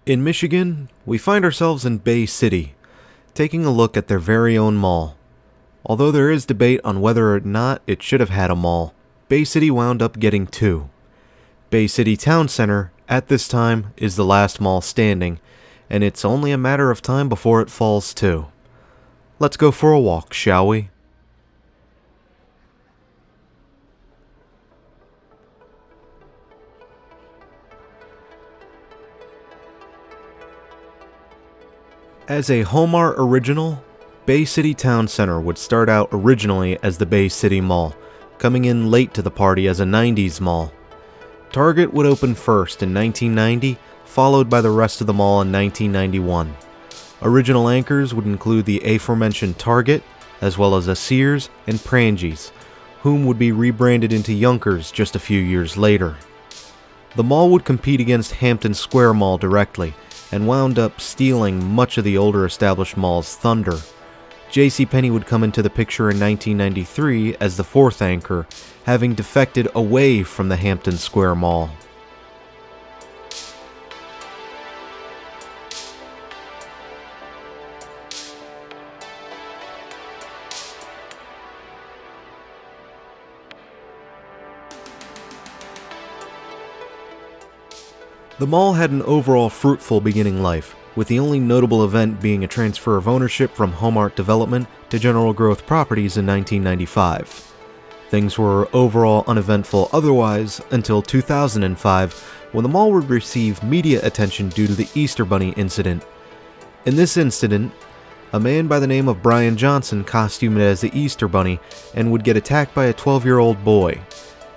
In Michigan, we find ourselves in Bay City, taking a look at their very own mall. Although there is debate on whether or not it should have had a mall, Bay City wound up getting two. Bay City Town Center, at this time, is the last mall standing, and it's only a matter of time before it falls too. Let's go for a walk, shall we? As a Homart original, Bay City Town Center would start out originally as the Bay City Mall, coming in late to the party as a 90s mall. Target would open first in 1990, followed by the rest of the mall in 1991. Original anchors would include the aforementioned Target, as well as a Sears and Prangies, whom would be rebranded into Yonkers just a few years later. The mall would compete against Hampton Square Mall directly, and wound up stealing much of the older established mall's thunder. JCPenney would come into the picture in 1993 as the fourth anchor, having defected away from the Hampton Square Mall. The mall had an overall fruitful beginning life, with the only notable event being a transfer of ownership from Homart Development to General Growth Properties in 1995. Things were overall uneventful otherwise until 2005, when the mall would receive media attention due to the Easter Bunny incident. In this incident, a man by the name of Brian Johnson costumed as the Easter Bunny and would get attacked by a 12-year-old boy.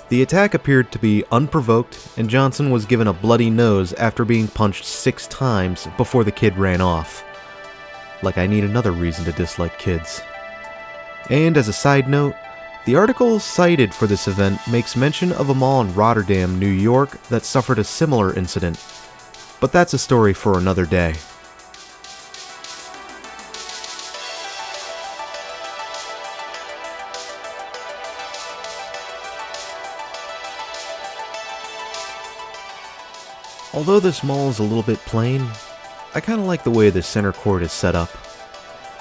The attack appeared to be unprovoked, and Johnson was given a bloody nose after being punched 6 times before the kid ran off. Like I need another reason to dislike kids. And as a side note, the article cited for this event makes mention of a mall in Rotterdam, New York that suffered a similar incident. But that's a story for another day. Although this mall is a little bit plain, I kinda like the way the center court is set up.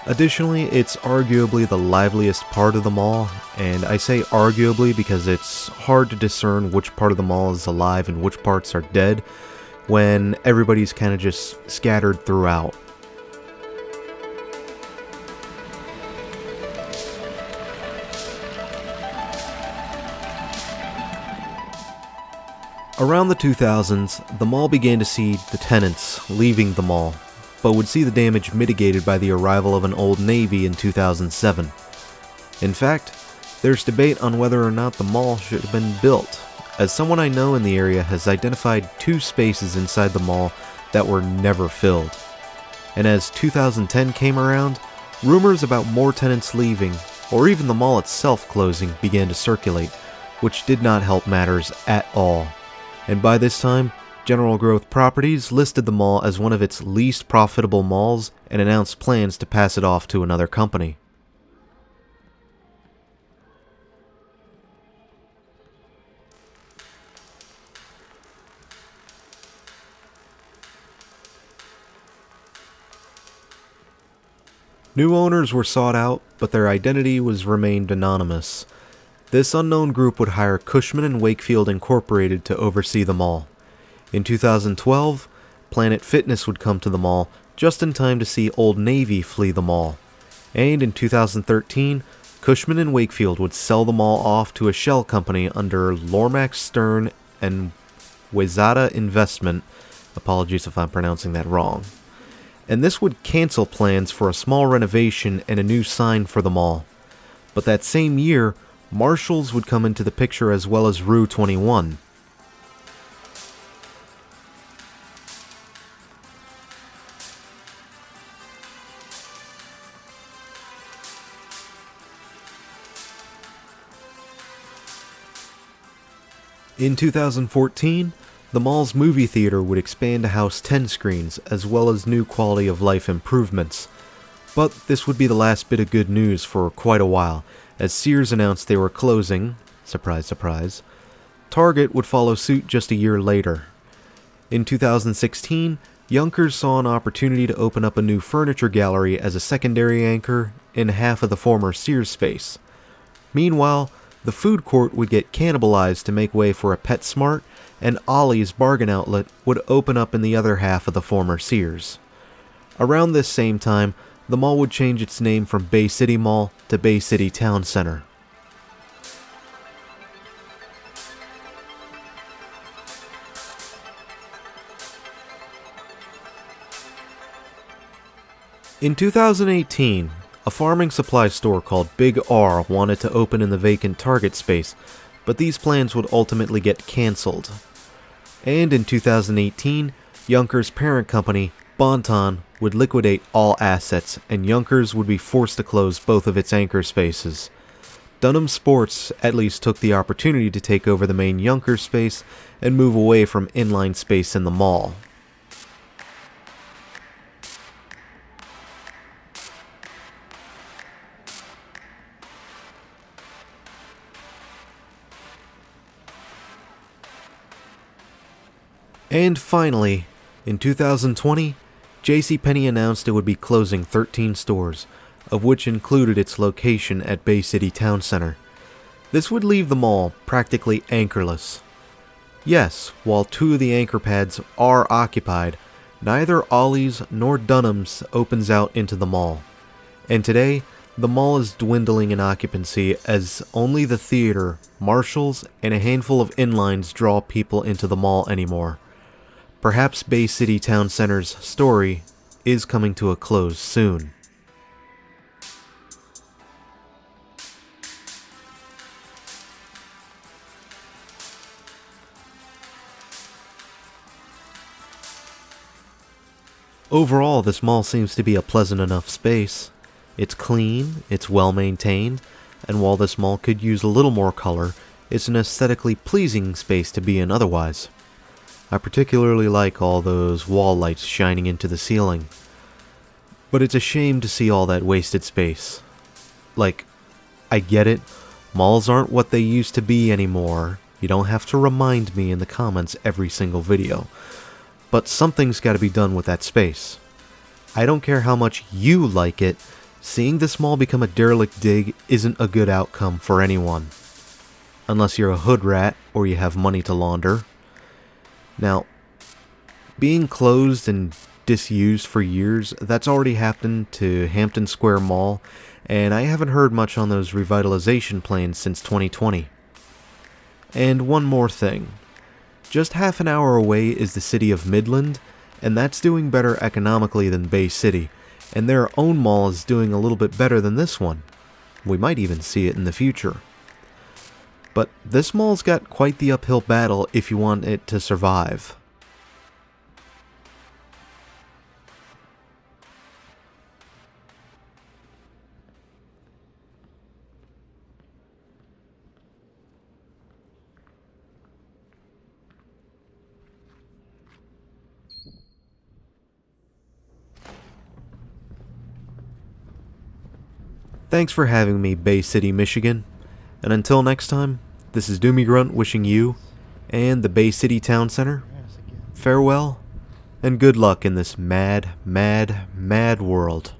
Additionally, it's arguably the liveliest part of the mall, and I say arguably because it's hard to discern which part of the mall is alive and which parts are dead when everybody's kinda just scattered throughout. Around the 2000s, the mall began to see the tenants leaving the mall, but would see the damage mitigated by the arrival of an Old Navy in 2007. In fact, there's debate on whether or not the mall should have been built, as someone I know in the area has identified 2 spaces inside the mall that were never filled. And as 2010 came around, rumors about more tenants leaving, or even the mall itself closing, began to circulate, which did not help matters at all. And by this time, General Growth Properties listed the mall as one of its least profitable malls and announced plans to pass it off to another company. New owners were sought out, but their identity was remained anonymous. This unknown group would hire Cushman & Wakefield Incorporated to oversee the mall. In 2012, Planet Fitness would come to the mall just in time to see Old Navy flee the mall. And in 2013, Cushman & Wakefield would sell the mall off to a shell company under Lormax Stern and Wezada Investment. Apologies if I'm pronouncing that wrong. And this would cancel plans for a small renovation and a new sign for the mall. But that same year, Marshalls would come into the picture as well as Rue 21. In 2014, the mall's movie theater would expand to house 10 screens as well as new quality of life improvements. But this would be the last bit of good news for quite a while, as Sears announced they were closing, surprise surprise. Target would follow suit just a year later. In 2016, Yonkers saw an opportunity to open up a new furniture gallery as a secondary anchor in half of the former Sears space. Meanwhile, the food court would get cannibalized to make way for a PetSmart, and Ollie's bargain outlet would open up in the other half of the former Sears. Around this same time, the mall would change its name from Bay City Mall to Bay City Town Center. In 2018, a farming supply store called Big R wanted to open in the vacant Target space, but these plans would ultimately get cancelled. And in 2018, Yonkers' parent company, Bon-Ton, would liquidate all assets, and Yonkers would be forced to close both of its anchor spaces. Dunham Sports at least took the opportunity to take over the main Yonkers space and move away from inline space in the mall. And finally, in 2020, JCPenney announced it would be closing 13 stores, of which included its location at Bay City Town Center. This would leave the mall practically anchorless. Yes, while 2 of the anchor pads are occupied, neither Ollie's nor Dunham's opens out into the mall. And today, the mall is dwindling in occupancy as only the theater, Marshalls, and a handful of inlines draw people into the mall anymore. Perhaps Bay City Town Center's story is coming to a close soon. Overall, this mall seems to be a pleasant enough space. It's clean, it's well maintained, and while this mall could use a little more color, it's an aesthetically pleasing space to be in otherwise. I particularly like all those wall lights shining into the ceiling. But it's a shame to see all that wasted space. Like, I get it, malls aren't what they used to be anymore. You don't have to remind me in the comments every single video. But something's gotta be done with that space. I don't care how much you like it, seeing this mall become a derelict dig isn't a good outcome for anyone. Unless you're a hood rat or you have money to launder. Now, being closed and disused for years, that's already happened to Hampton Square Mall, and I haven't heard much on those revitalization plans since 2020. And one more thing. Just half an hour away is the city of Midland, and that's doing better economically than Bay City, and their own mall is doing a little bit better than this one. We might even see it in the future. But this mall's got quite the uphill battle if you want it to survive. Thanks for having me, Bay City, Michigan. And until next time, this is Doomie Grunt wishing you and the Bay City Town Center farewell and good luck in this mad, mad, mad world.